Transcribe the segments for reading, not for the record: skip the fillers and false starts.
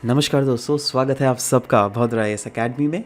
नमस्कार दोस्तों, स्वागत है आप सबका भद्रा एस अकेडमी में।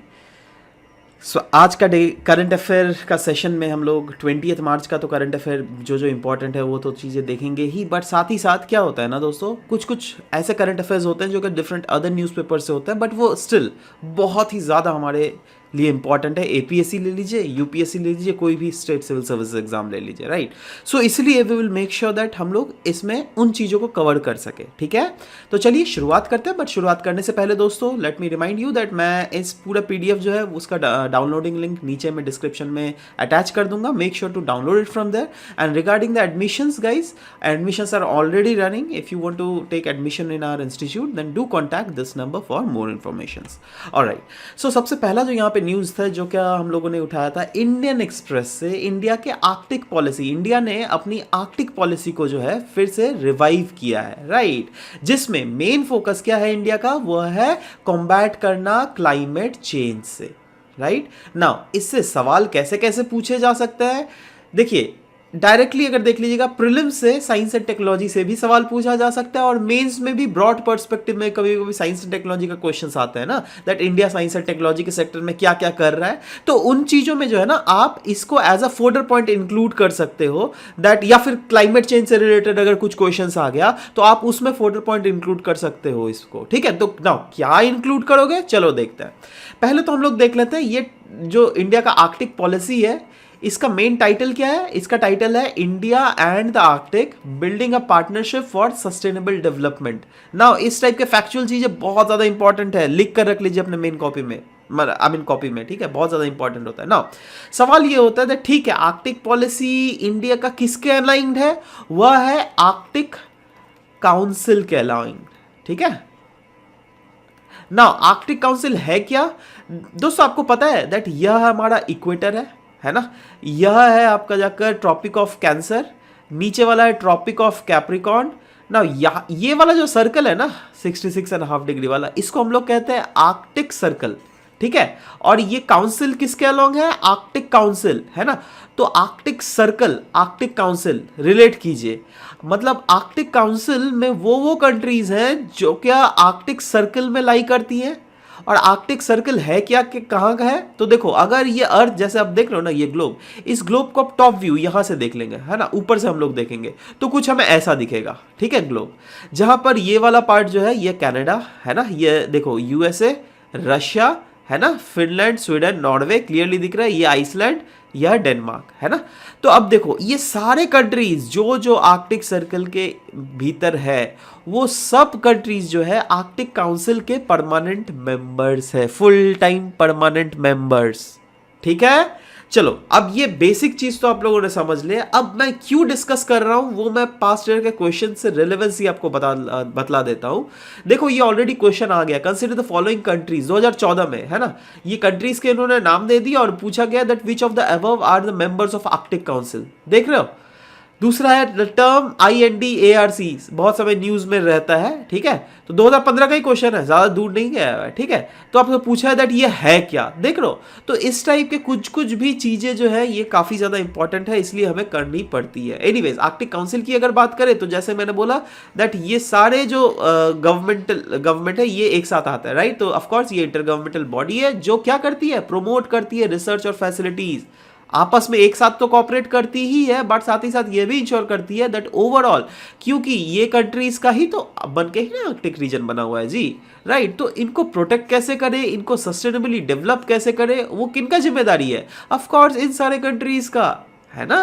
आज का डे करंट अफेयर का सेशन में हम लोग 20 मार्च का तो करंट अफेयर जो इम्पोर्टेंट है वो तो चीज़ें देखेंगे ही, बट साथ ही साथ क्या होता है ना दोस्तों, कुछ कुछ ऐसे करंट अफेयर्स होते हैं जो कि डिफरेंट अदर न्यूज़पेपर से होते हैं, बट वो स्टिल बहुत ही ज़्यादा हमारे लिए इंपॉर्टेंट है। एपीएससी ले लीजिए, यूपीएससी ले लीजिए, कोई भी स्टेट सिविल सर्विस एग्जाम ले लीजिए, राइट। सो इसलिए we will make sure that हम लोग इसमें उन चीज़ों को कवर कर सके, ठीक है। तो चलिए शुरुआत करते हैं, बट शुरुआत करने से पहले दोस्तों let me remind you that मैं इस पूरा पीडीएफ जो है उसका डाउनलोडिंग लिंक नीचे में डिस्क्रिप्शन में अटैच कर दूंगा। Make sure to download it from there. And regarding the admissions guys, admissions are already running. If you want to take admission in our institute then do contact this number for more information. Alright, so सबसे पहला जो यहाँ पे news था जो क्या हम लोगों ने उठाया था इंडियन एक्सप्रेस से, इंडिया के आर्कटिक पॉलिसी, इंडिया ने अपनी आर्कटिक पॉलिसी को जो है फिर से रिवाइव किया है, राइट। जिसमें मेन फोकस क्या है इंडिया का, वो है कॉम्बैट करना क्लाइमेट चेंज से, राइट। नाउ इससे सवाल कैसे कैसे पूछे जा सकते हैं, देखिए डायरेक्टली अगर देख लीजिएगा प्रीलिम्स से साइंस एंड टेक्नोलॉजी से भी सवाल पूछा जा सकता है, और मेंस में भी ब्रॉड पर्सपेक्टिव में कभी कभी साइंस एंड टेक्नोलॉजी का क्वेश्चंस आते हैं ना, that India science and technology के सेक्टर में क्या क्या कर रहा है। तो उन चीज़ों में जो है ना आप इसको as a folder point include कर सकते हो दैट, या फिर क्लाइमेट चेंज से रिलेटेड अगर कुछ क्वेश्चंस आ गया तो आप उसमें फोल्डर पॉइंट इंक्लूड कर सकते हो इसको, ठीक है। तो नाउ क्या इंक्लूड करोगे, चलो देखते हैं। पहले तो हम लोग देख लेते हैं ये जो इंडिया का आर्कटिक पॉलिसी है, इसका मेन टाइटल क्या है। इसका टाइटल है India and the Arctic building a partnership for sustainable development. Now इस टाइप के फैक्चुअल चीजें बहुत ज्यादा इंपॉर्टेंट है, लिख कर रख लीजिए अपने मेन कॉपी में, कॉपी में, ठीक है, बहुत ज्यादा इंपॉर्टेंट होता है। नाउ सवाल ये होता है ठीक है, आर्कटिक पॉलिसी इंडिया का किसके अलाइंड है, वह है आर्कटिक काउंसिल के अलाइंड, ठीक है। नाउ आर्कटिक काउंसिल है क्या दोस्तों, आपको पता है दैट यह हमारा इक्वेटर है ना, यह है आपका जाकर ट्रॉपिक ऑफ कैंसर, नीचे वाला है ट्रॉपिक ऑफ कैप्रिकॉर्न ना। ये वाला जो सर्कल है ना 66.5 डिग्री वाला, इसको हम लोग कहते हैं आर्कटिक सर्कल, ठीक है। और ये काउंसिल किसके अलोंग है, आर्कटिक काउंसिल, है ना। तो Arctic circle, Arctic council relate कीजिए, मतलब आर्कटिक काउंसिल में वो कंट्रीज हैं जो क्या आर्कटिक सर्कल में लाई करती हैं। और आर्कटिक सर्कल है क्या कि कहाँ का है, तो देखो अगर ये अर्थ जैसे आप देख रहे हो ना, ये ग्लोब, इस ग्लोब को आप टॉप व्यू यहां से देख लेंगे, है ना, ऊपर से हम लोग देखेंगे तो कुछ हमें ऐसा दिखेगा, ठीक है, ग्लोब। जहां पर ये वाला पार्ट जो है ये कनाडा है ना, ये देखो यूएसए, रशिया है ना, फिनलैंड, स्वीडन, नॉर्वे क्लियरली दिख रहा है, ये आइसलैंड, यह डेनमार्क, है ना। तो अब देखो ये सारे कंट्रीज जो आर्कटिक सर्कल के भीतर है, वो सब कंट्रीज जो है आर्कटिक काउंसिल के परमानेंट मेंबर्स है, फुल टाइम परमानेंट मेंबर्स, ठीक है। चलो अब ये बेसिक चीज तो आप लोगों ने समझ लिया। अब मैं क्यों डिस्कस कर रहा हूं वो मैं पास्ट ईयर के क्वेश्चन से रिलेवेंसी आपको बतला देता हूं। देखो ये ऑलरेडी क्वेश्चन आ गया, कंसीडर द फॉलोइंग कंट्रीज, 2014 में, है ना। ये कंट्रीज के इन्होंने नाम दे दिया और पूछा गया that which of the above are the members of Arctic council, देख रहे हो। दूसरा है द टर्म INDARC, बहुत समय न्यूज में रहता है, ठीक है। तो 2015 का ही क्वेश्चन है, ज्यादा दूर नहीं गया है, ठीक है। तो आपसे पूछा है दैट ये है क्या, देख लो। तो इस टाइप के कुछ भी चीजें जो है ये काफी ज्यादा इंपॉर्टेंट है, इसलिए हमें करनी पड़ती है। एनीवेज आर्कटिक काउंसिल की अगर बात करें तो जैसे मैंने बोला दैट ये सारे जो गवर्नमेंट है ये एक साथ आता है, राइट। तो ऑफकोर्स ये इंटर गवर्नमेंटल बॉडी है जो क्या करती है, प्रोमोट करती है रिसर्च और फैसिलिटीज, आपस में एक साथ तो कॉपरेट करती ही है, बट साथ ही साथ ये भी इंश्योर करती है दैट ओवरऑल, क्योंकि ये कंट्रीज का ही तो बन के ही ना आर्कटिक रीजन बना हुआ है जी, राइट। तो इनको प्रोटेक्ट कैसे करे, इनको सस्टेनेबली डेवलप कैसे करे, वो किनका जिम्मेदारी है, ऑफ कोर्स इन सारे कंट्रीज का, है ना।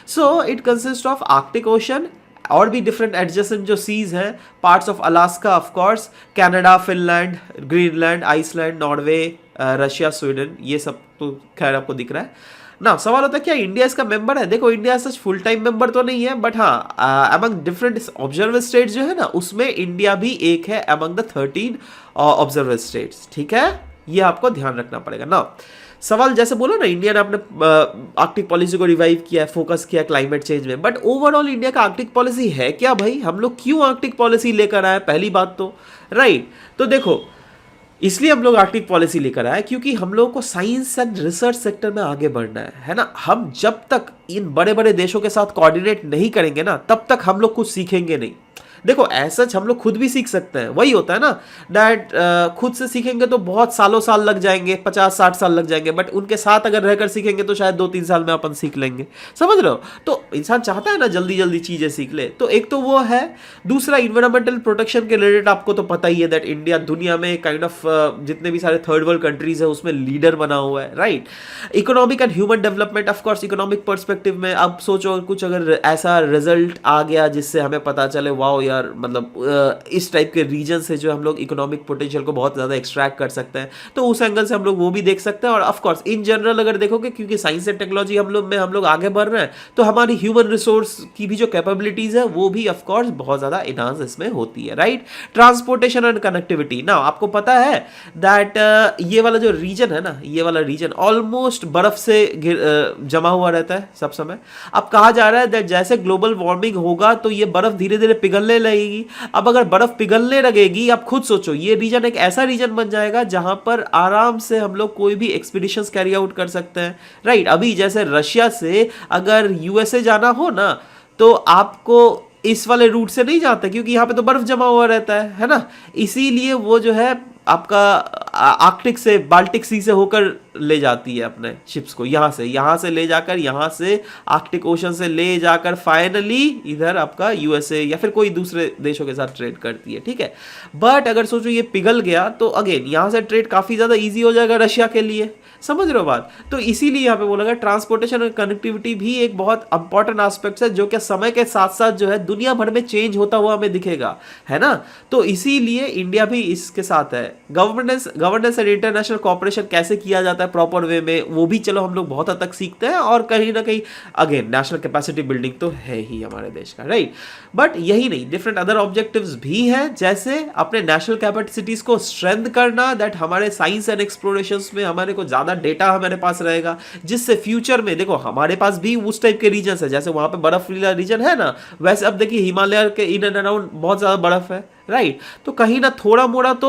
So it consist of Arctic ocean और भी डिफरेंट एडजेसेंट जो सीज हैं, parts of Alaska, of course Canada, Finland, Greenland, Iceland, Norway, Russia, Sweden, ये सब तो खैर आपको दिख रहा है ना। सवाल होता है क्या इंडिया इसका मेंबर है, देखो इंडिया सच फुल टाइम मेंबर तो नहीं है, बट हाँ अमंग डिफरेंट ऑब्जर्वर स्टेट्स जो है ना उसमें इंडिया भी एक है अमंग द 13 ऑब्जर्वर स्टेट्स, ठीक है। ये आपको ध्यान रखना पड़ेगा ना। सवाल जैसे बोलो ना, इंडिया ने अपने आर्कटिक पॉलिसी को रिवाइव किया है, फोकस किया क्लाइमेट चेंज में, बट ओवरऑल इंडिया का आर्कटिक पॉलिसी है क्या भाई, हम लोग क्यों आर्कटिक पॉलिसी लेकर आए, पहली बात तो, राइट। तो देखो इसलिए हम लोग आर्कटिक पॉलिसी लेकर आए क्योंकि हम लोगों को साइंस एंड रिसर्च सेक्टर में आगे बढ़ना है ना। हम जब तक इन बड़े बड़े देशों के साथ कोऑर्डिनेट नहीं करेंगे ना तब तक हम लोग कुछ सीखेंगे नहीं, देखो ऐसा हम लोग खुद भी सीख सकते हैं, वही होता है ना दैट खुद से सीखेंगे तो बहुत सालों साल लग जाएंगे, 50-60 साल लग जाएंगे, बट उनके साथ अगर रहकर सीखेंगे तो शायद 2-3 साल में अपन सीख लेंगे। समझ रहे हो? तो इंसान चाहता है ना जल्दी जल्दी चीजें सीख ले, तो एक तो वो है। दूसरा इन्वायरमेंटल प्रोटेक्शन के रिलेटेड आपको तो पता ही है दैट इंडिया दुनिया में काइंड ऑफ जितने भी सारे थर्ड वर्ल्ड कंट्रीज है उसमें लीडर बना हुआ है, right. Economic and human development, of course economic perspective में अब सोचो कुछ अगर ऐसा रिजल्ट आ गया जिससे हमें पता चले वाओ यार, मतलब इस टाइप के रीजन से जो हम लोग इकोनॉमिक पोटेंशियल को बहुत ज़्यादा एक्सट्रैक्ट कर सकते हैं, तो उस एंगल से हम लोग वो भी देख सकते हैं। और ऑफ कोर्स इन जनरल अगर देखोगे, क्योंकि साइंस एंड टेक्नोलॉजी हम लोग आगे बढ़ रहे हैं, तो हमारी ह्यूमन रिसोर्स की भी जो कैपेबिलिटीज है वो भी ऑफ कोर्स बहुत ज़्यादा इनहांस इसमें होती है, राइट। ट्रांसपोर्टेशन एंड कनेक्टिविटी, ना आपको पता है दैट ये वाला जो रीजन है ना, ये वाला रीजन ऑलमोस्ट बर्फ से जमा हुआ रहता है सब समय। अब कहा जा रहा है दैट जैसे ग्लोबल वार्मिंग होगा तो ये बर्फ धीरे धीरे पिघलने लगेगी। अब अगर बर्फ पिघलने लगेगी, आप खुद सोचो, ये रीजन एक ऐसा रीजन बन जाएगा जहां पर आराम से हम लोग कोई भी एक्सपीडिशंस कैरी आउट कर सकते हैं, राइट। अभी जैसे रशिया से अगर यूएसए जाना हो ना, तो आपको इस वाले रूट से नहीं जाते क्योंकि यहाँ पे तो बर्फ जमा हुआ रहता है ना। इसीलिए वो जो है आपका आर्कटिक से, बाल्टिक सी से होकर ले जाती है अपने शिप्स को, यहाँ से ले जाकर, यहाँ से आर्कटिक ओशन से ले जाकर फाइनली इधर आपका यूएसए या फिर कोई दूसरे देशों के साथ ट्रेड करती है, ठीक है। बट अगर सोचो ये पिघल गया तो अगेन यहाँ से ट्रेड काफ़ी ज़्यादा ईजी हो जाएगा रशिया के लिए। समझ रहे हो बात? तो इसीलिए यहाँ पे बोला गया ट्रांसपोर्टेशन और कनेक्टिविटी भी एक बहुत इंपॉर्टेंट एस्पेक्ट है जो कि समय के साथ साथ जो है दुनिया भर में चेंज होता हुआ हमें दिखेगा, है ना। तो इसीलिए इंडिया भी इसके साथ है। गवर्नेंस एंड इंटरनेशनल कॉपरेशन कैसे किया जाता है प्रॉपर वे में, वो भी चलो हम लोग बहुत हद तक सीखते हैं, और कहीं ना कहीं अगेन नेशनल कैपेसिटी बिल्डिंग तो है ही हमारे देश का, राइट। बट यही नहीं, डिफरेंट अदर ऑब्जेक्टिव्स भी हैं, जैसे अपने नेशनल कैपेसिटीज को स्ट्रेंथ करना, दैट हमारे साइंस एंड एक्सप्लोरेशन में हमारे को ज्यादा डेटा हमारे पास रहेगा, जिससे फ्यूचर में देखो हमारे पास भी उस टाइप के रीजन है, जैसे वहां पे बर्फीला रीजन है ना, वैसे अब देखिए हिमालय के इन एंड अराउंड बहुत ज्यादा बर्फ है, राइट। तो कहीं ना थोड़ा मोड़ा तो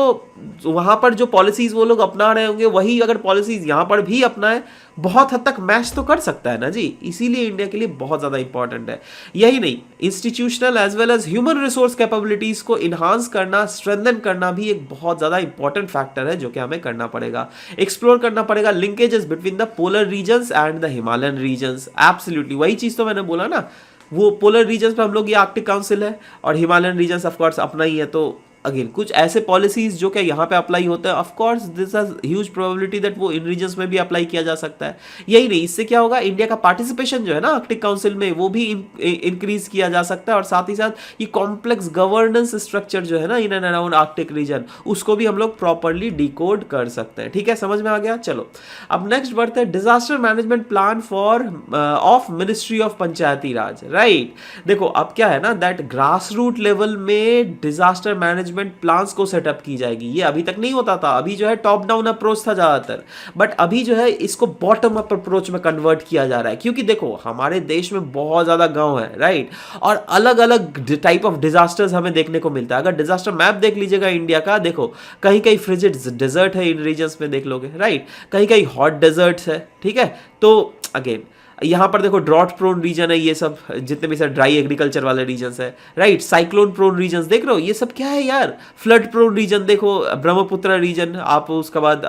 वहां पर जो पॉलिसीज वो लोग अपना रहे होंगे, वही अगर पॉलिसीज यहां पर भी अपनाए, बहुत हद तक मैच तो कर सकता है ना जी। इसीलिए इंडिया के लिए बहुत ज्यादा इंपॉर्टेंट है। यही नहीं, institutional as well as human resource capabilities को इन्हांस करना, स्ट्रेंथन करना भी एक बहुत ज्यादा इंपॉर्टेंट फैक्टर है जो कि हमें करना पड़ेगा। एक्सप्लोर करना पड़ेगा linkages between the polar regions and the Himalayan regions. Absolutely वही चीज तो मैंने बोला ना, वो पोलर रीजन्स पे हम लोग ये आर्कटिक काउंसिल है, और हिमालयन रीजन्स ऑफ कोर्स अपना ही है। तो अगेन कुछ ऐसे पॉलिसीज जो कि यहाँ पे अप्लाई होते हैं, of course this has huge probability that वो इन रीजन्स में भी अप्लाई किया जा सकता है। यही नहीं, इससे क्या होगा, इंडिया का पार्टिसिपेशन जो है ना आर्कटिक काउंसिल में, वो भी इंक्रीज किया जा सकता है, और साथ ही साथ ये कॉम्प्लेक्स गवर्नेंस स्ट्रक्चर जो है ना in and around Arctic region, उसको भी हम लोग प्रॉपरली डिकोड कर सकते हैं। ठीक है, समझ में आ गया? चलो अब नेक्स्ट बढ़ते हैं, disaster management plan for of ministry of Panchayati Raj, right. देखो अब क्या है ना, दैट ग्रास रूट लेवल में डिजास्टर मैनेजमेंट प्लान्स को सेटअप की जाएगी। ये अभी तक नहीं होता था, अभी जो है टॉप डाउन अप्रोच था ज्यादातर, बट अभी जो है इसको बॉटम अप अप्रोच में कन्वर्ट किया जा रहा है, क्योंकि देखो हमारे देश में बहुत ज्यादा गांव है, राइट, और अलग अलग टाइप ऑफ डिजास्टर्स हमें देखने को मिलता है। अगर डिजास्टर मैप देख लीजिएगा इंडिया का, देखो कहीं कहीं फ्रिजिड डेजर्ट है इन रीजन्स में, देख लोगे, राइट, कहीं कहीं हॉट डेजर्ट्स है, ठीक है। तो अगेन यहाँ पर देखो ड्रॉट प्रोन रीजन है, ये सब जितने भी सर ड्राई एग्रीकल्चर वाले रीजन्स है, राइट, साइक्लोन प्रोन रीजन्स देख रहे हो, ये सब क्या है यार, फ्लड प्रोन रीजन देखो, ब्रह्मपुत्र रीजन, आप उसके बाद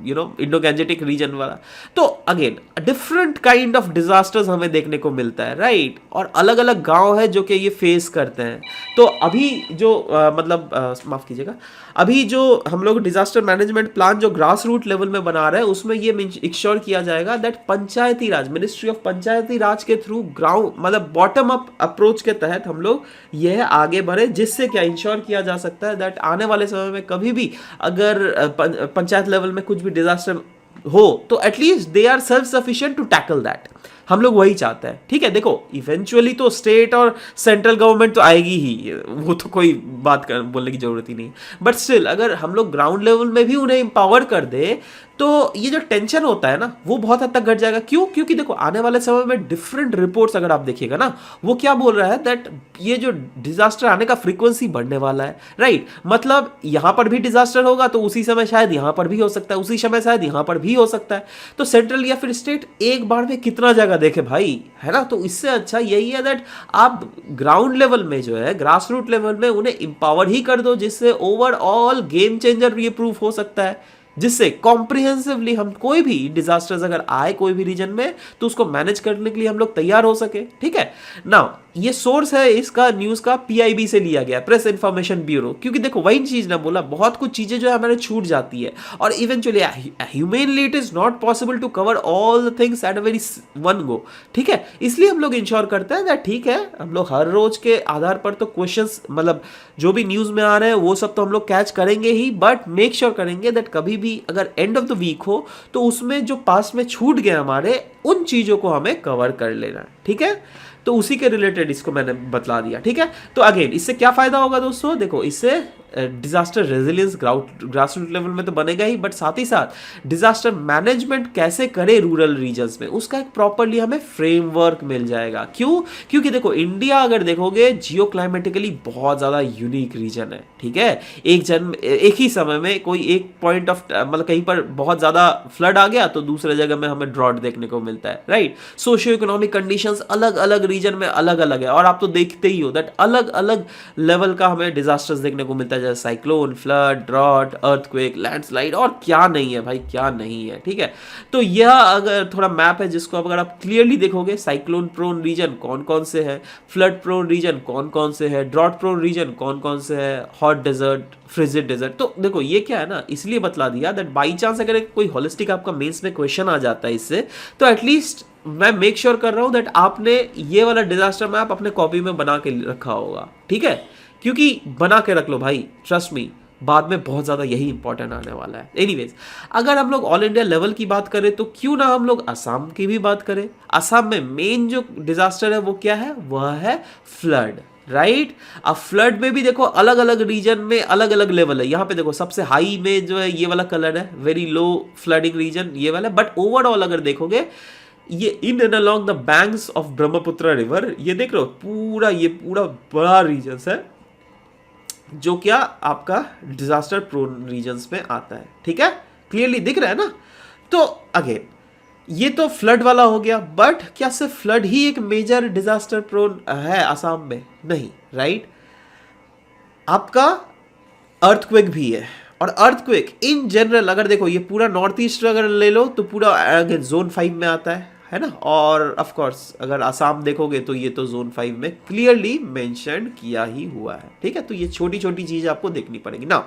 इंडो गैंजेटिक रीजन वाला। तो again different kind of disasters हमें देखने को मिलता है, राइट, और अलग अलग गांव है जो कि ये फेस करते हैं। तो अभी जो माफ कीजिएगा, अभी जो हम लोग डिजास्टर मैनेजमेंट प्लान जो ग्रास रूट लेवल में बना रहे हैं, उसमें ये इंश्योर किया जाएगा that Panchayati Raj, ministry of Panchayati Raj के थ्रू ग्राउंड मतलब बॉटम अप अप्रोच के तहत हम लोग यह आगे बढ़े, जिससे क्या इंश्योर किया जा सकता है दैट आने वाले समय में कभी भी अगर पंचायत लेवल में कुछ भी डिजास्टर हो तो at least they are self sufficient to tackle that. हम लोग वही चाहते हैं, ठीक है। देखो इवेंचुअली तो स्टेट और सेंट्रल गवर्नमेंट तो आएगी ही, वो तो कोई बात बोलने की जरूरत ही नहीं, बट स्टिल अगर हम लोग ग्राउंड लेवल में भी उन्हें एम्पावर कर दे तो ये जो टेंशन होता है ना वो बहुत हद तक घट जाएगा। क्यों? क्योंकि देखो आने वाले समय में डिफरेंट रिपोर्ट्स अगर आप देखिएगा ना, वो क्या बोल रहा है दैट ये जो डिजास्टर आने का फ्रीक्वेंसी बढ़ने वाला है, राइट। मतलब यहां पर भी डिजास्टर होगा तो उसी समय शायद यहां पर भी हो सकता है, उसी समय शायद यहां पर भी हो सकता है। तो सेंट्रल या फिर स्टेट एक बार में कितना जगह जगह देखे भाई, है ना। तो इससे अच्छा यही है दैट आप ग्राउंड लेवल में जो है, ग्रास रूट लेवल में उन्हें एम्पावर ही कर दो, जिससे ओवरऑल गेम चेंजर ये प्रूफ हो सकता है, जिससे कॉम्प्रिहेंसिवली हम कोई भी डिजास्टर्स अगर आए कोई भी रीजन में तो उसको मैनेज करने के लिए हम लोग तैयार हो सके। ठीक है नाउ, ये सोर्स है इसका न्यूज का पीआईबी से लिया गया, प्रेस इंफॉर्मेशन ब्यूरो, क्योंकि देखो वही चीज ना बोला, बहुत कुछ चीजें जो है हमारे छूट जाती है और eventually humanly it is not possible to cover all the things at a very one go. ठीक है, इसलिए हम लोग इंश्योर करते हैं दैट ठीक है हम लोग हर रोज के आधार पर तो क्वेश्चंस मतलब जो भी न्यूज में आ रहे हैं वो सब तो हम लोग कैच करेंगे ही, बट मेक श्योर करेंगे दैट कभी भी अगर एंड ऑफ द वीक हो तो उसमें जो पास्ट में छूट गए हमारे उन चीजों को हमें कवर कर लेना है। ठीक है, तो उसी के रिलेटेड इसको मैंने बतला दिया। ठीक है, तो अगेन इससे क्या फायदा होगा दोस्तों, देखो इससे disaster resilience grass root level में तो बनेगा ही, बट साथ ही साथ डिजास्टर मैनेजमेंट कैसे करे रूरल रीजन्स में उसका एक प्रॉपरली हमें फ्रेमवर्क मिल जाएगा। क्यों? क्योंकि देखो इंडिया अगर देखोगे जियो क्लाइमेटिकली बहुत ज्यादा यूनिक रीजन है। ठीक है, एक ही समय में कोई एक पॉइंट ऑफ मतलब कहीं पर बहुत ज्यादा फ्लड आ गया तो दूसरे जगह में हमें ड्रॉट देखने को मिलता है, राइट। सोशियो इकोनॉमिक कंडीशंस अलग अलग रीजन में अलग अलग है, और आप तो देखते ही हो दैट अलग अलग लेवल का हमें डिजास्टर्स देखने को मिलता है, जैसे cyclone, flood, drought, earthquake, landslide और क्या नहीं है भाई, क्या नहीं है। ठीक है, तो यह अगर थोड़ा मैप है जिसको अगर आप क्लियरली देखोगे, साइक्लोन प्रोन रीजन कौन कौन से है, फ्लड प्रोन रीजन कौन कौन से है, ड्रॉट प्रोन रीजन कौन कौन से है, हॉट डेजर्ट, फ्रिजिड डेजर्ट। तो देखो ये क्या है ना, इसलिए बतला दिया दैट बाई चांस अगर कोई होलिस्टिक आपका मेंस में क्वेश्चन आ जाता है इससे, तो एटलीस्ट मैं मेक श्योर कर रहा हूं दैट आपने ये वाला डिजास्टर मैप अपने कॉपी में बना के रखा होगा। ठीक है, क्योंकि बना के रख लो भाई, ट्रस्ट मी, बाद में बहुत ज्यादा यही इंपॉर्टेंट आने वाला है। एनीवेज, अगर हम लोग ऑल इंडिया लेवल की बात करें तो क्यों ना हम लोग असम की भी बात करें। असम में मेन जो डिजास्टर है वो क्या है, वह है फ्लड, राइट। अब फ्लड में भी देखो अलग अलग रीजन में अलग अलग लेवल है। यहाँ पे देखो सबसे हाई में जो है ये वाला कलर है, वेरी लो फ्लडिंग रीजन ये वाला, बट ओवरऑल अगर देखोगे ये in and along the banks of Brahmaputra river, ये देख रहे हो पूरा, ये पूरा बड़ा रीजन है जो क्या आपका डिजास्टर प्रोन रीजन्स में आता है। ठीक है, क्लियरली दिख रहा है ना। तो अगेन ये तो फ्लड वाला हो गया, बट क्या सिर्फ फ्लड ही एक मेजर डिजास्टर प्रोन है असम में? नहीं, राइट। आपका अर्थक्वेक भी है, और अर्थक्वेक इन जनरल अगर देखो ये पूरा नॉर्थ ईस्ट अगर ले लो तो पूरा अगेन जोन 5 में आता है ना। और ऑफ कोर्स अगर असम देखोगे तो ये तो जोन 5 में क्लियरली मेंशन किया ही हुआ है। ठीक है, तो ये छोटी छोटी चीज आपको देखनी पड़ेगी ना।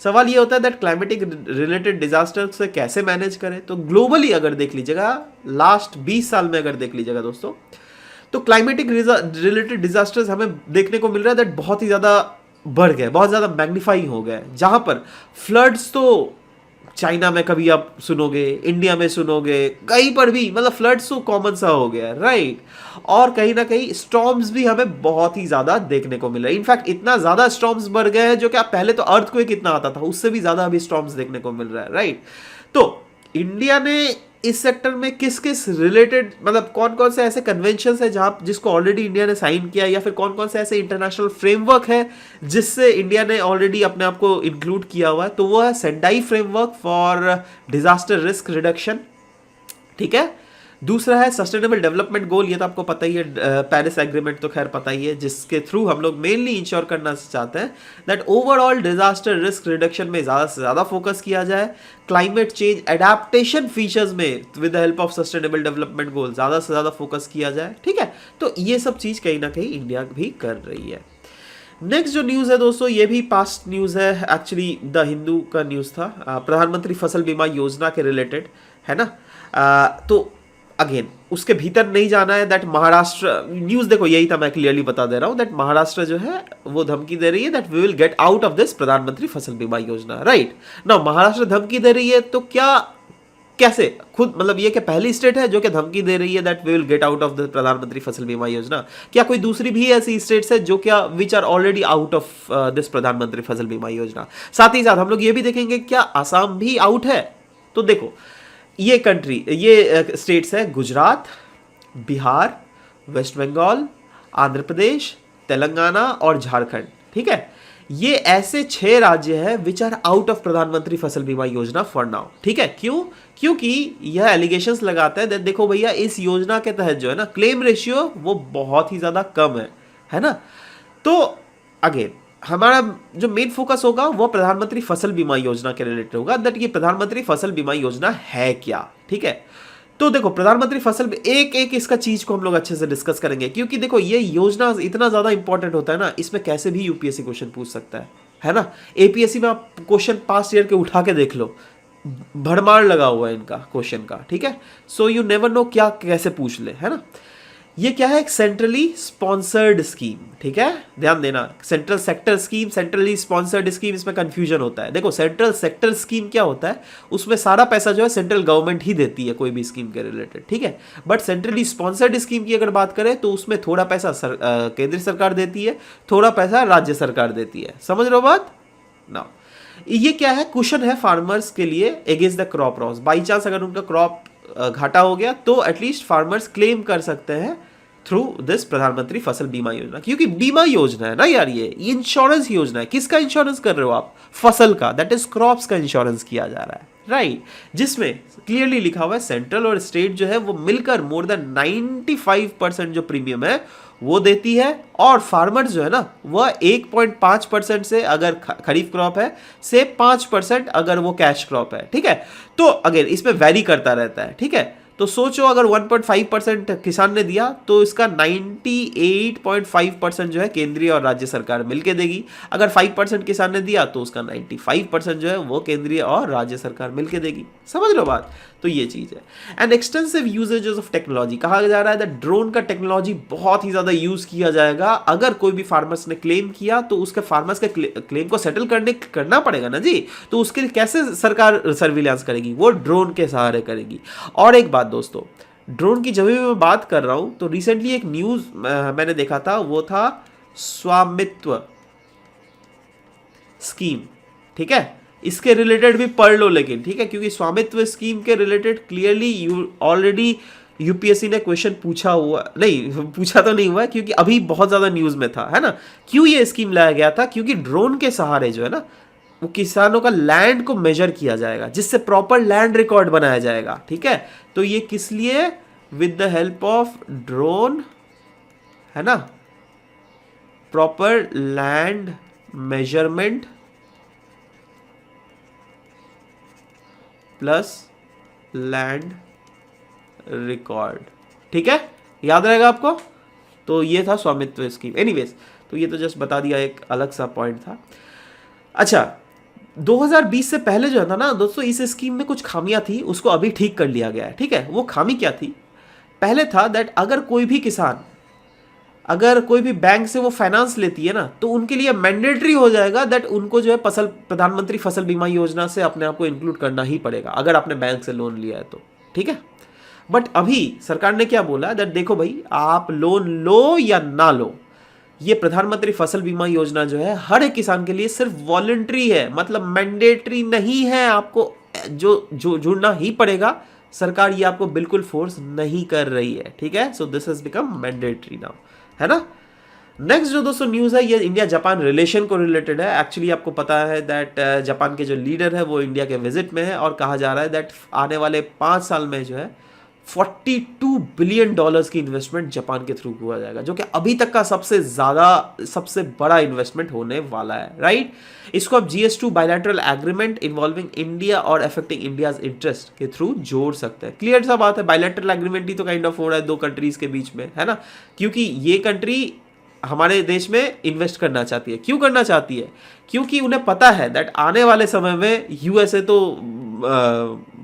सवाल ये होता है दैट क्लाइमेटिक रिलेटेड डिजास्टर से कैसे मैनेज करें। तो ग्लोबली अगर देख लीजिएगा, लास्ट 20 साल में अगर देख लीजिएगा दोस्तों, तो क्लाइमेटिक रिलेटेड डिजास्टर्स हमें देखने को मिल रहा है दैट बहुत ही ज्यादा बढ़ गए, बहुत ज्यादा मैग्नीफाई हो गए। जहां पर फ्लड्स तो चाइना में कभी आप सुनोगे, इंडिया में सुनोगे, कहीं पर भी मतलब फ्लड्स तो कॉमन सा हो गया है, राइट। और कहीं ना कहीं स्टॉर्म्स भी हमें बहुत ही ज्यादा देखने को मिल रहा है। इनफैक्ट इतना ज्यादा स्टॉर्म्स बढ़ गए हैं जो कि पहले तो अर्थक्वेक कितना आता था उससे भी ज्यादा अभी स्टॉर्म्स देखने को मिल रहा है, राइट। तो इंडिया ने इस सेक्टर में किस किस रिलेटेड मतलब कौन कौन से ऐसे कन्वेंशन है जहां जिसको ऑलरेडी इंडिया ने साइन किया, या फिर कौन कौन से ऐसे इंटरनेशनल फ्रेमवर्क है जिससे इंडिया ने ऑलरेडी अपने आप को इंक्लूड किया हुआ है, तो वो है Sendai framework for disaster risk reduction. ठीक है, दूसरा है सस्टेनेबल डेवलपमेंट गोल, ये तो आपको पता ही है, पेरिस एग्रीमेंट तो खैर पता ही है, जिसके थ्रू हम लोग मेनली इंश्योर करना चाहते हैं that overall disaster risk reduction में ज़्यादा से ज़्यादा फोकस किया जाए, क्लाइमेट चेंज एडेप्टेशन फीचर्स में with the help of sustainable development goal ज़्यादा से ज़्यादा फोकस किया जाए। ठीक है, तो ये सब चीज़ कहीं ना कहीं इंडिया भी कर रही है। नेक्स्ट जो न्यूज़ है दोस्तों, ये भी पास्ट न्यूज़ है, एक्चुअली द हिंदू का न्यूज़ था, प्रधानमंत्री फसल बीमा योजना के रिलेटेड है ना। तो अगेन उसके भीतर नहीं जाना है दैट महाराष्ट्र न्यूज़, देखो यही था, मैं क्लियरली बता दे रहा हूं दैट महाराष्ट्र जो है वो धमकी दे रही है that we will get out of this Pradhan Mantri Fasal बीमा योजना, राइट ना। महाराष्ट्र धमकी दे रही है तो क्या कैसे खुद मतलब ये क्या पहली स्टेट है जो कि धमकी दे रही है that we will get out of the Pradhan Mantri Fasal बीमा योजना? क्या कोई दूसरी भी ऐसी स्टेट्स है जो क्या which are already out of this Pradhan Mantri Fasal बीमा योजना? साथ ही साथ हम लोग ये भी देखेंगे क्या आसाम भी आउट है। तो देखो ये कंट्री, ये स्टेट्स है गुजरात, बिहार, वेस्ट बंगाल, आंध्र प्रदेश, तेलंगाना और झारखंड। ठीक है, ये ऐसे 6 राज्य हैं विच आर आउट ऑफ प्रधानमंत्री फसल बीमा योजना फॉर नाउ। ठीक है, क्यों? क्योंकि यह एलिगेशंस लगाता है देखो भैया इस योजना के तहत जो है ना क्लेम रेशियो वो बहुत ही ज्यादा कम है ना। तो अगेन हमारा जो मेन फोकस होगा वो प्रधानमंत्री फसल बीमा योजना के रिलेटेड होगा, दैट ये प्रधानमंत्री फसल बीमा योजना है क्या। ठीक है, तो देखो प्रधानमंत्री फसल एक एक इसका चीज को हम लोग अच्छे से डिस्कस करेंगे, क्योंकि देखो ये योजना इतना ज्यादा इंपॉर्टेंट होता है ना, इसमें कैसे भी यूपीएससी क्वेश्चन पूछ सकता है ना। एपीएससी में आप क्वेश्चन पास्ट ईयर के उठा के देख लो, भड़मार लगा हुआ है इनका क्वेश्चन का। ठीक है, सो यू नेवर नो क्या कैसे पूछ ले, है ना। ये क्या है? एक सेंट्रली स्पॉन्सर्ड स्कीम। ठीक है, ध्यान देना, central sector scheme, centrally sponsored scheme, इसमें कंफ्यूजन होता है। देखो सेंट्रल सेक्टर स्कीम क्या होता है, उसमें सारा पैसा जो है सेंट्रल गवर्नमेंट ही देती है कोई भी स्कीम के रिलेटेड। ठीक है, बट सेंट्रली स्पॉन्सर्ड स्कीम की अगर बात करें तो उसमें थोड़ा पैसा केंद्र सरकार देती है, थोड़ा पैसा राज्य सरकार देती है। समझ रहे हो बात ना। ये क्या है? कुशन है फार्मर्स के लिए against the crop loss. By chance अगर उनका क्रॉप घाटा हो गया तो एटलीस्ट फार्मर्स क्लेम कर सकते हैं थ्रू दिस प्रधानमंत्री फसल बीमा योजना, क्योंकि बीमा योजना है ना यार, ये इंश्योरेंस योजना है। किसका इंश्योरेंस कर रहे हो आप? फसल का, दैट इज क्रॉप्स का इंश्योरेंस किया जा रहा है, राइट। जिसमें क्लियरली लिखा हुआ है सेंट्रल और स्टेट जो है वो मिलकर मोर देन 95% जो प्रीमियम है वो देती है, और फार्मर्स जो है ना वह 1.5% से अगर खरीफ क्रॉप है से 5% अगर वो कैश क्रॉप है। ठीक है, तो अगेन इसमें वैरी करता रहता है। ठीक है, तो सोचो अगर 1.5% किसान ने दिया तो इसका 98.5% जो है केंद्रीय और राज्य सरकार मिलके देगी। अगर 5% किसान ने दिया तो उसका 95% जो है वो केंद्रीय और राज्य सरकार मिलके देगी। समझ लो बात। तो ये चीज है। And extensive usages of technology कहा जा रहा है दैट ड्रोन का टेक्नोलॉजी बहुत ही ज्यादा यूज किया जाएगा। अगर कोई भी फार्मर्स ने क्लेम किया तो उसके फार्मर्स के क्लेम को सेटल करना पड़ेगा ना जी, तो उसके लिए कैसे सरकार सर्विलांस करेगी? वो ड्रोन के सहारे करेगी। और एक बात दोस्तों, ड्रोन की जब भी मैं बात कर रहा हूं तो रिसेंटली एक न्यूज मैंने देखा था, वो था स्वामित्व स्कीम। ठीक है, इसके रिलेटेड भी पढ़ लो लेकिन, ठीक है, क्योंकि स्वामित्व स्कीम के रिलेटेड क्लियरली ऑलरेडी यूपीएससी ने क्वेश्चन पूछा तो नहीं हुआ है, क्योंकि अभी बहुत ज्यादा न्यूज में था, है ना। क्यों ये स्कीम लाया गया था? क्योंकि ड्रोन के सहारे जो है ना वो किसानों का लैंड को मेजर किया जाएगा, जिससे प्रॉपर लैंड रिकॉर्ड बनाया जाएगा। ठीक है, तो ये किस लिए? With the help of drone, है ना, proper land measurement plus land record. ठीक है, याद रहेगा आपको। तो ये था स्वामित्व स्कीम। एनीवेज, तो ये तो जस्ट बता दिया, एक अलग सा पॉइंट था। अच्छा, 2020 से पहले जो था ना दोस्तों, इस स्कीम में कुछ खामियां थी, उसको अभी ठीक कर लिया गया है। ठीक है, वो खामी क्या थी? पहले था दैट अगर कोई भी किसान अगर कोई भी बैंक से वो फाइनेंस लेती है ना तो उनके लिए मैंडेटरी हो जाएगा दैट उनको जो है प्रधानमंत्री फसल बीमा योजना से अपने आप को इंक्लूड करना ही पड़ेगा, अगर आपने बैंक से लोन लिया है तो। ठीक है, बट अभी सरकार ने क्या बोला दैट देखो भाई, आप लोन लो या ना लो, ये प्रधानमंत्री फसल बीमा योजना जो है हर एक किसान के लिए सिर्फ वॉलंटरी है, मतलब मैंडेटरी नहीं है। आपको जो जुड़ना ही पड़ेगा, सरकार ये आपको बिल्कुल फोर्स नहीं कर रही है। ठीक है, so this has become mandatory now, है ना। नेक्स्ट जो दोस्तों न्यूज है ये इंडिया जापान रिलेशन को रिलेटेड है। एक्चुअली आपको पता है दैट जापान के जो लीडर है वो इंडिया के विजिट में है, और कहा जा रहा है दैट आने वाले 5 साल में जो है $42 बिलियन की इन्वेस्टमेंट जापान के थ्रू हुआ जाएगा, जो कि अभी तक का सबसे बड़ा इन्वेस्टमेंट होने वाला है, राइट। इसको आप GS2 bilateral agreement involving India और अफेक्टिंग इंडियाज इंटरेस्ट के थ्रू जोड़ सकते हैं। क्लियर सा बात है, बायलैटरल एग्रीमेंट ही तो काइंड ऑफ हो रहा है दो कंट्रीज के बीच में, है ना, क्योंकि ये कंट्री हमारे देश में इन्वेस्ट करना चाहती है। क्यों करना चाहती है? क्योंकि उन्हें पता है दैट आने वाले समय में यूएसए तो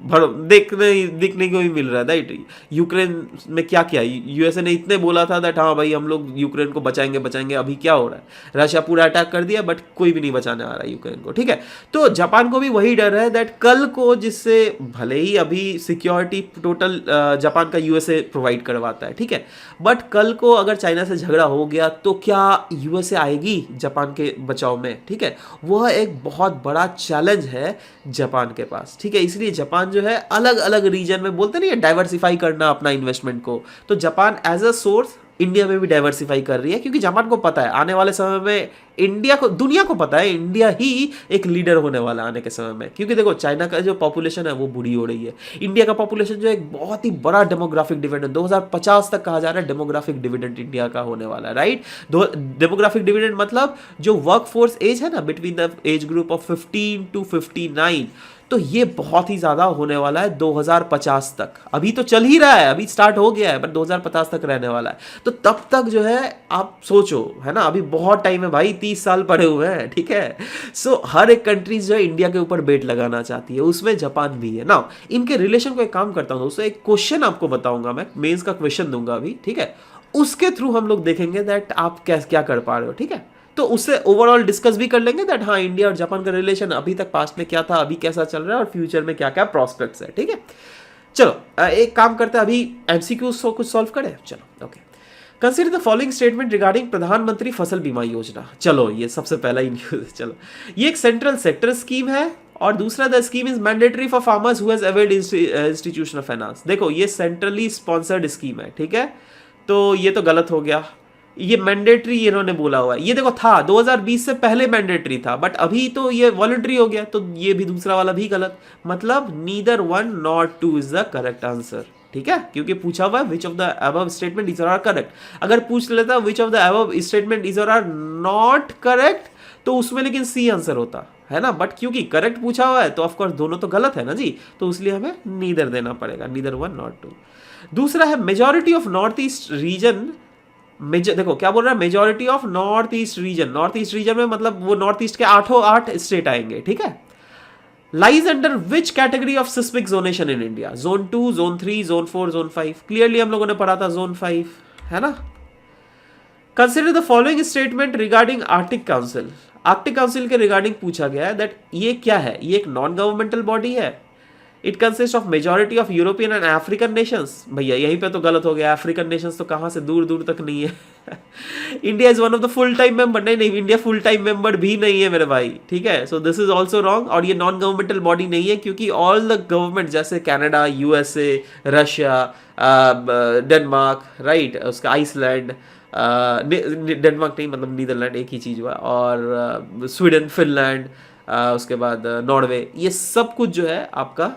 देखने को ही मिल रहा है, राइट। यूक्रेन में क्या किया, यूएसए ने इतने बोला था दैट हाँ भाई हम लोग यूक्रेन को बचाएंगे, अभी क्या हो रहा है, रशिया पूरा अटैक कर दिया, बट कोई भी नहीं बचाने आ रहा है यूक्रेन को। ठीक है, तो जापान को भी वही डर है दैट कल को, जिससे भले ही अभी सिक्योरिटी टोटल जापान का यूएसए प्रोवाइड करवाता है, ठीक है, बट कल को अगर चाइना से झगड़ा हो गया तो क्या यूएसए आएगी जापान के बचाव में? ठीक है, वह एक बहुत बड़ा चैलेंज है जापान के पास। ठीक है, इसलिए जापान जो है अलग अलग रीजन में, बोलते नहीं है डाइवर्सिफाई करना अपना इन्वेस्टमेंट को, तो Japan as a source India में भी डाइवर्सिफाई कर रही है, क्योंकि जापान को पता है आने वाले समय में इंडिया को, दुनिया को पता है इंडिया ही एक लीडर होने वाला आने के समय में, क्योंकि देखो चाइना का जो पॉपुलेशन है वो बूढ़ी हो रही है, इंडिया का पॉपुलेशन जो एक बहुत ही बड़ा डेमोग्राफिक डिविडेंड 2050 तक कहा जा रहा है डेमोग्राफिक डिविडेंड इंडिया का होने वाला है, राइट। डेमोग्राफिक डिविडेंड मतलब जो वर्क फोर्स एज है ना, between the age group of 15 to 59, तो ये बहुत ही ज़्यादा होने वाला है 2050 तक। अभी तो चल ही रहा है, अभी स्टार्ट हो गया है, बट 2050 तक रहने वाला है। तो तब तक जो है आप सोचो, है ना, अभी बहुत टाइम है भाई, 30 साल पड़े हुए हैं, ठीक है। सो हर एक कंट्रीज जो है इंडिया के ऊपर बेट लगाना चाहती है, उसमें जापान भी है ना। इनके रिलेशन को एक काम करता हूँ दोस्तों, एक क्वेश्चन आपको बताऊंगा मैं, मेंस का क्वेश्चन दूंगा अभी, ठीक है। उसके थ्रू हम लोग देखेंगे दैट आप क्या कर पा रहे हो, ठीक है। तो उससे ओवरऑल डिस्कस भी कर लेंगे दैट हाँ इंडिया और जापान का रिलेशन अभी तक पास्ट में क्या था, अभी कैसा चल रहा है और फ्यूचर में क्या क्या प्रोस्पेक्ट्स है, ठीक है। चलो एक काम करते हैं, अभी एमसीक्यू कुछ सॉल्व करें, चलो okay. Consider the following statement regarding प्रधानमंत्री फसल बीमा योजना। चलो ये सबसे पहला ही न्यूज, चलो ये एक सेंट्रल सेक्टर स्कीम है और दूसरा the scheme is mandatory for farmers who has availed institutional finance. देखो ये सेंट्रली स्पॉन्सर्ड स्कीम है, ठीक है, तो ये तो गलत हो गया, ये मैंडेटरी इन्होंने बोला हुआ है। ये देखो था 2020 से पहले मैंडेटरी था, बट अभी तो ये वॉलंटरी हो गया, तो ये भी दूसरा वाला भी गलत, मतलब neither one not two is the correct answer, ठीक है, क्योंकि पूछा हुआ है which of the above statement is और आर करेक्ट। अगर पूछ लेता विच of the above statement is और आर नॉट करेक्ट, तो उसमें लेकिन सी आंसर होता है ना, बट क्योंकि करेक्ट पूछा हुआ है तो ऑफकोर्स दोनों तो गलत है ना जी, तो इसलिए हमें नीदर देना पड़ेगा, नीदर वन नॉट टू। दूसरा है majority of north east region, देखो क्या बोल रहा है, majority of north east region, north east region में मतलब वो नॉर्थ ईस्ट के 8 स्टेट आएंगे, ठीक है। Lies under which category of seismic zonation in India, zone 2, zone 3, zone 4, zone 5, clearly हम लोगों ने पढ़ा था जोन 5, है ना। Consider the following statement regarding Arctic council. Arctic council के रिगार्डिंग पूछा गया है दैट ये क्या है, ये एक नॉन गवर्नमेंटल बॉडी है, it consist of majority of European and African Nations. भैया यहीं पे तो गलत हो गया, अफ्रीकन नेशंस तो कहाँ से, दूर दूर तक नहीं है। India is one of the full time member, नहीं इंडिया फुल टाइम मेंबर भी नहीं है मेरे भाई, ठीक है। So this is also wrong, और ये नॉन गवर्नमेंटल बॉडी नहीं है क्योंकि ऑल द गवर्नमेंट जैसे Canada, USA, Russia, Denmark, right, उसका आइसलैंड, डेनमार्क नहीं मतलब नीदरलैंड एक ही चीज़ हुआ, और स्वीडन, फिनलैंड, उसके बाद नॉर्वे, ये सब कुछ जो है आपका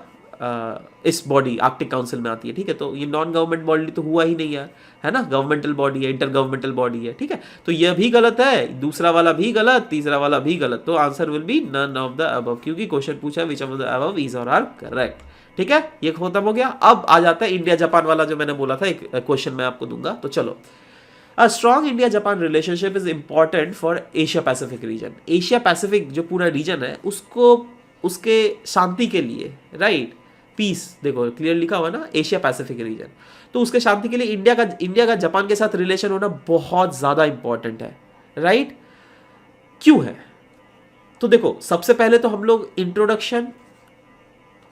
इस बॉडी आर्कटिक काउंसिल में आती है, ठीक है। तो ये नॉन गवर्नमेंट बॉडी तो हुआ ही नहीं यार, है ना, गवर्नमेंटल बॉडी है, इंटर गवर्नमेंटल बॉडी है, ठीक है। तो यह भी गलत है, दूसरा वाला भी गलत, तीसरा वाला भी गलत, तो answer will be none of the above, क्योंकि क्वेश्चन पूछा है which of the above is और आर करेक्ट, ठीक है। ये खत्म हो गया। अब आ जाता है इंडिया जापान वाला जो मैंने बोला था, एक क्वेश्चन मैं आपको दूंगा, तो चलो। A strong India-Japan relationship is important for Asia Pacific region. Asia Pacific जो पूरा रीजन है उसको, उसके शांति के लिए, राइट, पीस, देखो क्लियर लिखा हुआ ना, एशिया पैसिफिक रीजन, तो उसके शांति के लिए इंडिया का जापान के साथ रिलेशन होना बहुत ज़्यादा इंपॉर्टेंट है, राइट। क्यों है, तो देखो सबसे पहले तो हम लोग इंट्रोडक्शन,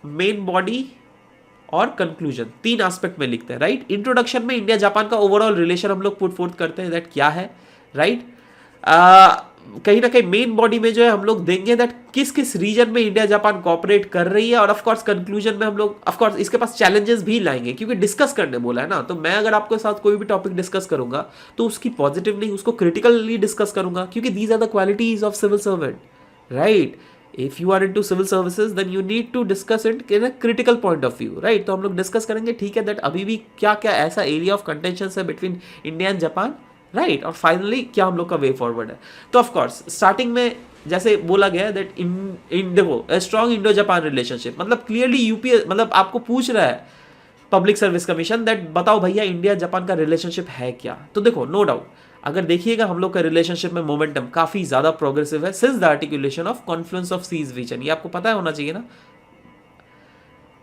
मेन बॉडी और कंक्लूजन, 3 एस्पेक्ट में लिखते हैं, राइट। इंट्रोडक्शन में इंडिया जापान का ओवरऑल रिलेशन हम लोग पुट फोर्थ करते हैं दैट क्या है, राइट। कहीं ना कहीं मेन बॉडी में जो है हम लोग देंगे दैट किस किस रीजन में इंडिया जापान कोऑपरेट कर रही है, और ऑफ कोर्स कंक्लूजन में हम लोग ऑफ कोर्स इसके पास चैलेंजेस भी लाएंगे, क्योंकि डिस्कस करने बोला है ना, तो मैं अगर आपके साथ कोई भी टॉपिक डिस्कस करूंगा तो उसकी पॉजिटिव नहीं, उसको क्रिटिकली डिस्कस करूंगा, क्योंकि these are the qualities of civil servant, right. If you are into civil services, then you need to discuss it in a critical point of view, right? तो हम लोग डिस्कस करेंगे, ठीक है, दैट अभी भी क्या क्या ऐसा एरिया ऑफ कंटेंशन है between India and Japan, right, और फाइनली क्या हम लोग का वे फॉरवर्ड है। तो ऑफ कोर्स स्टार्टिंग में जैसे बोला गया है दैट इन देखो a strong Indo Japan relationship, मतलब क्लियरली यूपीए मतलब आपको पूछ रहा है पब्लिक सर्विस कमीशन दैट बताओ भैया इंडिया जापान का रिलेशनशिप है क्या। तो देखो नो डाउट अगर देखिएगा हम लोग का रिलेशनशिप में मोमेंटम काफी ज्यादा प्रोग्रेसिव है since the articulation of confluence of seas region, ये आपको पता होना चाहिए ना।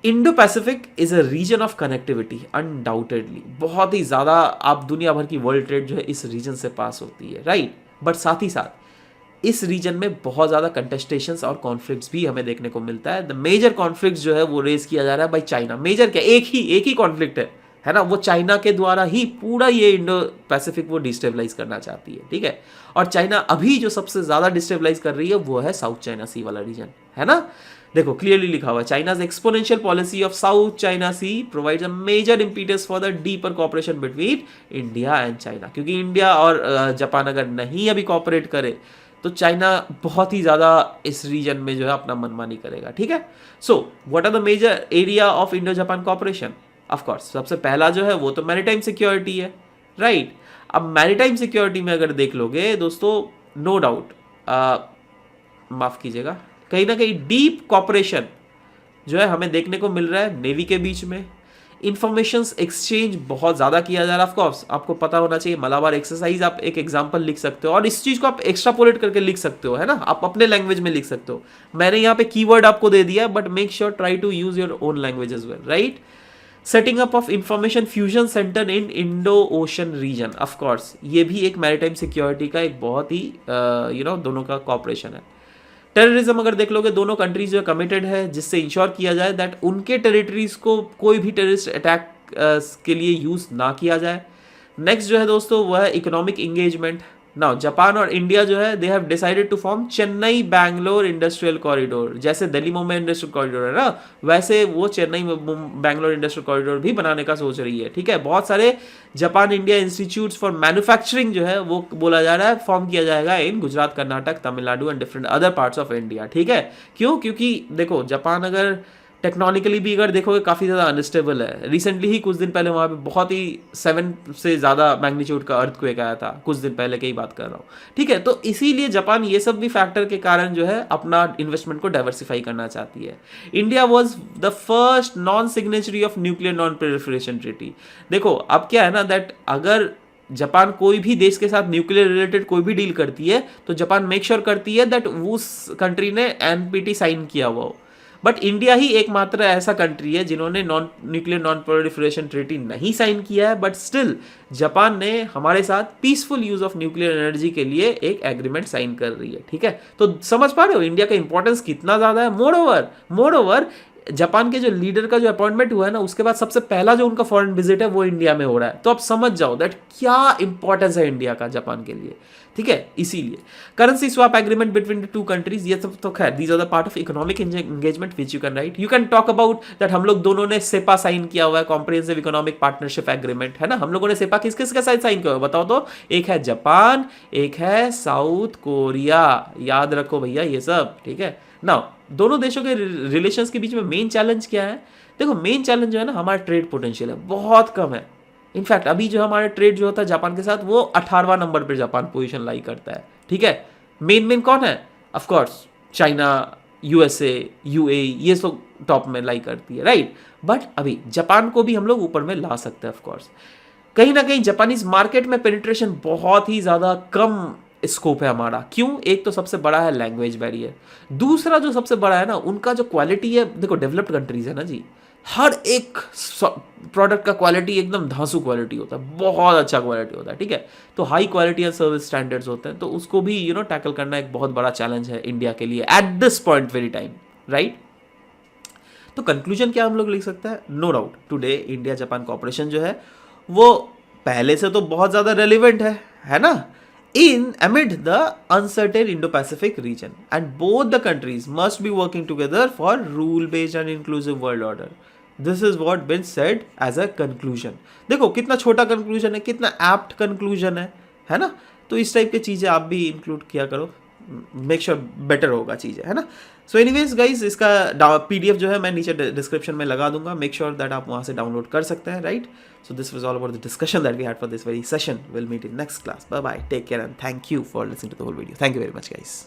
Indo Pacific is a region of connectivity undoubtedly, बहुत ही ज्यादा आप दुनिया भर की वर्ल्ड ट्रेड जो है इस रीजन से पास होती है, राइट। बट साथ ही साथ इस रीजन में बहुत ज्यादा कंटेस्टेशंस और कॉन्फ्लिक्ट्स भी हमें देखने को मिलता है। द मेजर कॉन्फ्लिक्ट जो है वो रेज किया जा रहा है बाई चाइना। मेजर क्या, एक ही कॉन्फ्लिक्ट है ना, वो चाइना के द्वारा ही पूरा ये इंडो पैसिफिक वो डिस्टेबलाइज करना चाहती है, ठीक है। और चाइना अभी जो सबसे ज्यादा डिस्टेबलाइज कर रही है वो है साउथ चाइना सी वाला रीजन, है ना। देखो क्लियरली लिखा हुआ है China's exponential policy of South China Sea provides a major impetus for the deeper cooperation between India and China, क्योंकि इंडिया और जापान अगर नहीं अभी कोऑपरेट करे तो चाइना बहुत ही ज़्यादा इस रीजन में जो है अपना मनमानी करेगा, ठीक है। So what are the major area of Indo Japan cooperation? Of course सबसे पहला जो है वो तो मैरीटाइम सिक्योरिटी है, राइट। अब मैरीटाइम सिक्योरिटी में अगर देख लोगे दोस्तों, नो डाउट, माफ़ कीजिएगा, कहीं ना कहीं डीप कॉपरेशन जो है हमें देखने को मिल रहा है नेवी के बीच में। इंफॉर्मेशंस एक्सचेंज बहुत ज़्यादा किया जा रहा है। ऑफ कोर्स आपको पता होना चाहिए, मलाबार एक्सरसाइज आप एक एग्जांपल लिख सकते हो और इस चीज़ को आप एक्स्ट्रापोलेट करके लिख सकते हो, है ना, आप अपने लैंग्वेज में लिख सकते हो। मैंने यहाँ पे कीवर्ड आपको दे दिया, but make sure try to use your own language as well, right. Setting up of information fusion centre in Indo ocean region, of course ये भी एक मैरीटाइम सिक्योरिटी का एक बहुत ही दोनों का कॉपरेशन है। टेररिज्म अगर देख लोगे, दोनों कंट्रीज जो कमिटेड है जिससे इंश्योर किया जाए दैट उनके टेरिटरीज को कोई भी टेररिस्ट अटैक के लिए यूज ना किया जाए। नेक्स्ट जो है दोस्तों वो है इकोनॉमिक इंगेजमेंट। नाउ जापान और इंडिया जो है they have decided to form Chennai Bangalore industrial corridor. जैसे दिल्ली मुंबई इंडस्ट्रियल कॉरिडोर है ना, वैसे वो चेन्नई बैंगलोर इंडस्ट्रियल कॉरिडोर भी बनाने का सोच रही है, ठीक है। बहुत सारे Japan India institutes for manufacturing जो है वो बोला जा रहा है फॉर्म किया जाएगा in Gujarat, Karnataka, Tamil Nadu and different other parts of India, ठीक है। क्यों? क्योंकि देखो जापान अगर टेक्नोलॉजिकली भी अगर देखोगे काफ़ी ज़्यादा अनस्टेबल है। रिसेंटली ही कुछ दिन पहले वहाँ पे बहुत ही 7 से ज़्यादा मैग्नीट्यूड का अर्थक्वेक आया था, कुछ दिन पहले की ही बात कर रहा हूँ, ठीक है। तो इसीलिए जापान ये सब भी फैक्टर के कारण जो है अपना इन्वेस्टमेंट को डाइवर्सिफाई करना चाहती है। India was the first non signatory of nuclear non proliferation treaty. देखो अब क्या है ना, दैट अगर जापान कोई भी देश के साथ न्यूक्लियर रिलेटेड कोई भी डील करती है तो जापान मेक श्योर करती है दैट उस कंट्री ने एनपीटी साइन किया हुआ हो। बट इंडिया ही एकमात्र ऐसा कंट्री है जिन्होंने न्यूक्लियर नॉन प्रोलिफरेशन ट्रीटी नहीं साइन किया है, बट स्टिल जापान ने हमारे साथ peaceful use of nuclear energy के लिए एक एग्रीमेंट साइन कर रही है, ठीक है। तो समझ पा रहे हो इंडिया का इंपॉर्टेंस कितना ज्यादा है। मोर ओवर जापान के जो लीडर का जो अपॉइंटमेंट हुआ है ना, उसके बाद सबसे पहला जो उनका फॉरेन विजिट है वो इंडिया में हो रहा है। तो आप समझ जाओ दैट क्या इंपॉर्टेंस है इंडिया का जापान के लिए, ठीक है। इसीलिए currency swap agreement between the two countries, ये सब तो खैर these are the part of economic engagement which you can right. You can talk about that हम लोग दोनों ने सेपा साइन किया हुआ है, कॉम्प्रिहेंसिव इकोनॉमिक पार्टनरशिप एग्रीमेंट, है ना। हम लोगों ने सेपा किस किस के साथ साइन किया हुआ बताओ तो? एक है जापान, एक है साउथ कोरिया, याद रखो भैया ये सब, ठीक है ना। दोनों देशों के रिलेशंस के बीच में मेन चैलेंज क्या है? देखो मेन चैलेंज जो है ना, हमारा ट्रेड पोटेंशियल है बहुत कम है। इनफैक्ट अभी जो हमारा ट्रेड जो होता है जापान के साथ वो 18वां नंबर पर जापान पोजीशन लाई करता है, ठीक है। मेन कौन है? Of course China, USA, UAE, ये सब टॉप में लाई करती है, राइट। बट अभी जापान को भी हम लोग ऊपर में ला सकते हैं। ऑफ कोर्स कहीं ना कहीं जापानीज मार्केट में पेनिट्रेशन बहुत ही ज़्यादा कम स्कोप है हमारा। क्यों? एक तो सबसे बड़ा है लैंग्वेज बैरियर, दूसरा जो सबसे बड़ा है ना उनका जो क्वालिटी है। देखो डेवलप्ड कंट्रीज है ना जी, हर एक प्रोडक्ट का क्वालिटी एकदम धांसू क्वालिटी होता है, बहुत अच्छा क्वालिटी होता है, ठीक है। तो high quality and service standards होते हैं, तो उसको भी टैकल करना एक बहुत बड़ा चैलेंज है इंडिया के लिए at this point very time, right. तो कंक्लूजन क्या हम लोग लिख सकते हैं? No doubt today India Japan cooperation जो है वो पहले से तो बहुत ज़्यादा रेलिवेंट है ना, in amid the uncertain Indo-Pacific region, and both the countries must be working together for rule-based and inclusive world order. This is what been said as a conclusion. देखो कितना छोटा conclusion है, कितना apt conclusion है ना। तो इस type की चीज़ें आप भी इंक्लूड किया करो, मेक श्योर बेटर होगा चीज़ें, है ना। सो एनीवेज गाइज, इसका पीडीएफ जो है मैं नीचे डिस्क्रिप्शन में लगा दूंगा, मेक श्योर दैट आप वहाँ से डाउनलोड कर सकते हैं, right. So this was all about the discussion that we had for this very session. We'll meet in next class. Bye bye. Take care and thank you for listening to the whole video. Thank you very much, guys.